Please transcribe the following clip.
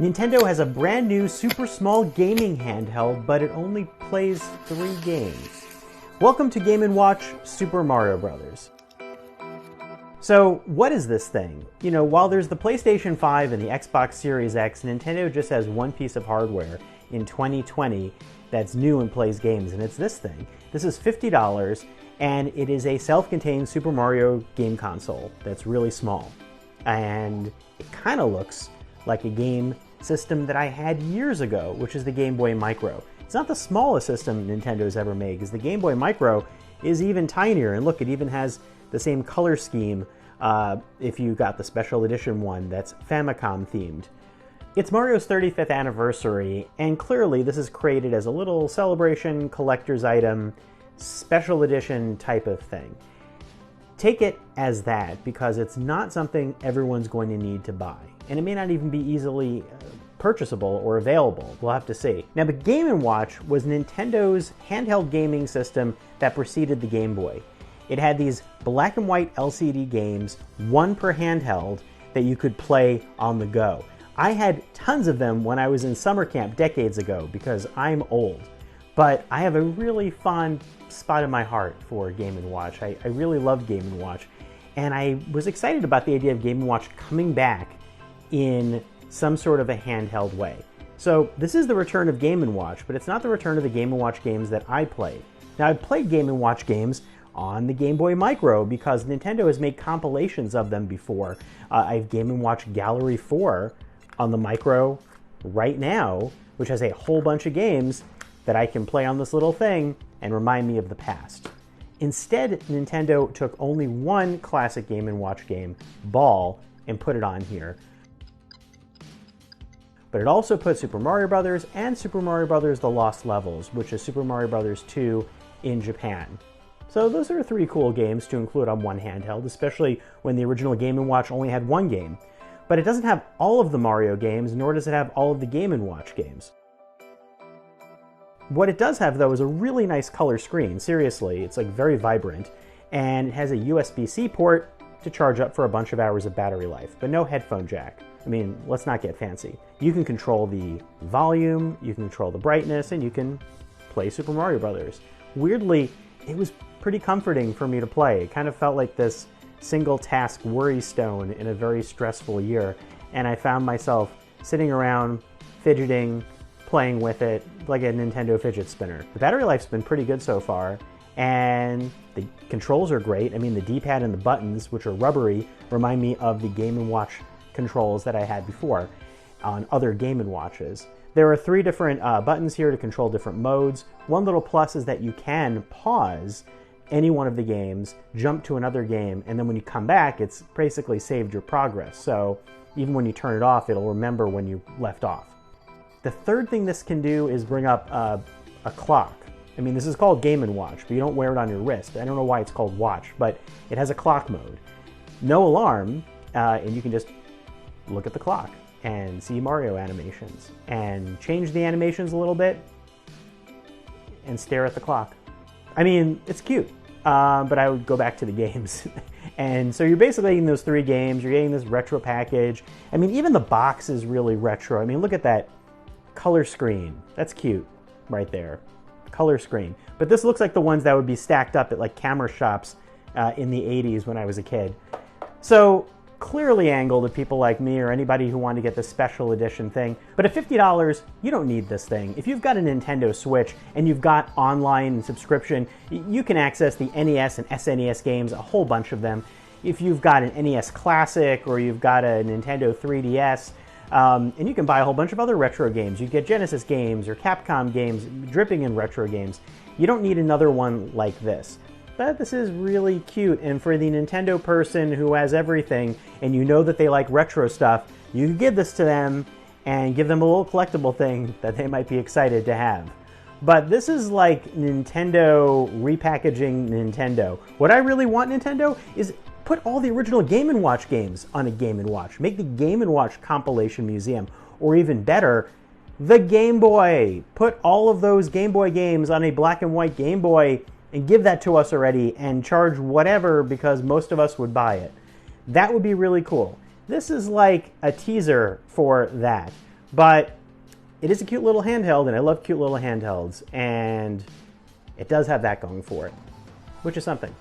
Nintendo has a brand new super small gaming handheld, but it only plays 3 games. Welcome to Game & Watch Super Mario Bros. So, what is this thing? You know, while there's the PlayStation 5 and the Xbox Series X, Nintendo just has one piece of hardware in 2020 that's new and plays games, and it's this thing. This is $50, and it is a self-contained Super Mario game console that's really small. And it kind of looks like a game system that I had years ago, which is the Game Boy Micro. It's not the smallest system Nintendo's ever made, because the Game Boy Micro is even tinier, and look, it even has the same color scheme if you got the special edition one that's Famicom themed. It's Mario's 35th anniversary, and clearly this is created as a little celebration, collector's item, special edition type of thing. Take it as that, because it's not something everyone's going to need to buy. And it may not even be easily purchasable or available. We'll have to see. Now, the Game & Watch was Nintendo's handheld gaming system that preceded the Game Boy. It had these black and white LCD games, one per handheld, that you could play on the go. I had tons of them when I was in summer camp decades ago, because I'm old. But I have a really fond spot in my heart for Game & Watch. I really loved Game & Watch. And I was excited about the idea of Game & Watch coming back in some sort of a handheld way. So this is the return of Game & Watch, but it's not the return of the Game & Watch games that I played. Now, I've played Game & Watch games on the Game Boy Micro because Nintendo has made compilations of them before. I have Game & Watch Gallery 4 on the Micro right now, which has a whole bunch of games that I can play on this little thing and remind me of the past. Instead, Nintendo took only one classic Game & Watch game, Ball, and put it on here. But it also put Super Mario Bros. And Super Mario Bros. The Lost Levels, which is Super Mario Bros. 2 in Japan. So those are 3 cool games to include on one handheld, especially when the original Game & Watch only had one game. But it doesn't have all of the Mario games, nor does it have all of the Game & Watch games. What it does have, though, is a really nice color screen. Seriously, it's like very vibrant. And it has a USB-C port to charge up for a bunch of hours of battery life, but no headphone jack. I mean, let's not get fancy. You can control the volume, you can control the brightness, and you can play Super Mario Bros. Weirdly, it was pretty comforting for me to play. It kind of felt like this single task worry stone in a very stressful year, and I found myself sitting around, fidgeting, playing with it like a Nintendo fidget spinner. The battery life's been pretty good so far, and the controls are great. I mean, the D-pad and the buttons, which are rubbery, remind me of the Game & Watch controls that I had before on other Game & Watches. There are 3 different buttons here to control different modes. One little plus is that you can pause any one of the games, jump to another game, and then when you come back, it's basically saved your progress. So even when you turn it off, it'll remember when you left off. The third thing this can do is bring up a clock. I mean, this is called Game & Watch, but you don't wear it on your wrist. I don't know why it's called Watch, but it has a clock mode. No alarm, and you can just look at the clock and see Mario animations and change the animations a little bit and stare at the clock. I mean, it's cute, but I would go back to the games. And so you're basically getting those 3 games, you're getting this retro package. I mean, even the box is really retro. I mean, look at that color screen. That's cute right there. Color screen. But this looks like the ones that would be stacked up at like camera shops in the 80s when I was a kid. So clearly angled at people like me or anybody who wanted to get the special edition thing. But at $50, you don't need this thing. If you've got a Nintendo Switch and you've got online subscription, you can access the NES and SNES games, a whole bunch of them. If you've got an NES Classic or you've got a Nintendo 3DS, and you can buy a whole bunch of other retro games. You get Genesis games or Capcom games dripping in retro games. You don't need another one like this. But this is really cute, and for the Nintendo person who has everything, and you know that they like retro stuff, you can give this to them and give them a little collectible thing that they might be excited to have. But this is like Nintendo repackaging Nintendo. What I really want, Nintendo, is put all the original Game & Watch games on a Game & Watch. Make the Game & Watch compilation museum. Or even better, the Game Boy. Put all of those Game Boy games on a black and white Game Boy and give that to us already and charge whatever because most of us would buy it. That would be really cool. This is like a teaser for that. But it is a cute little handheld, and I love cute little handhelds, and it does have that going for it, which is something.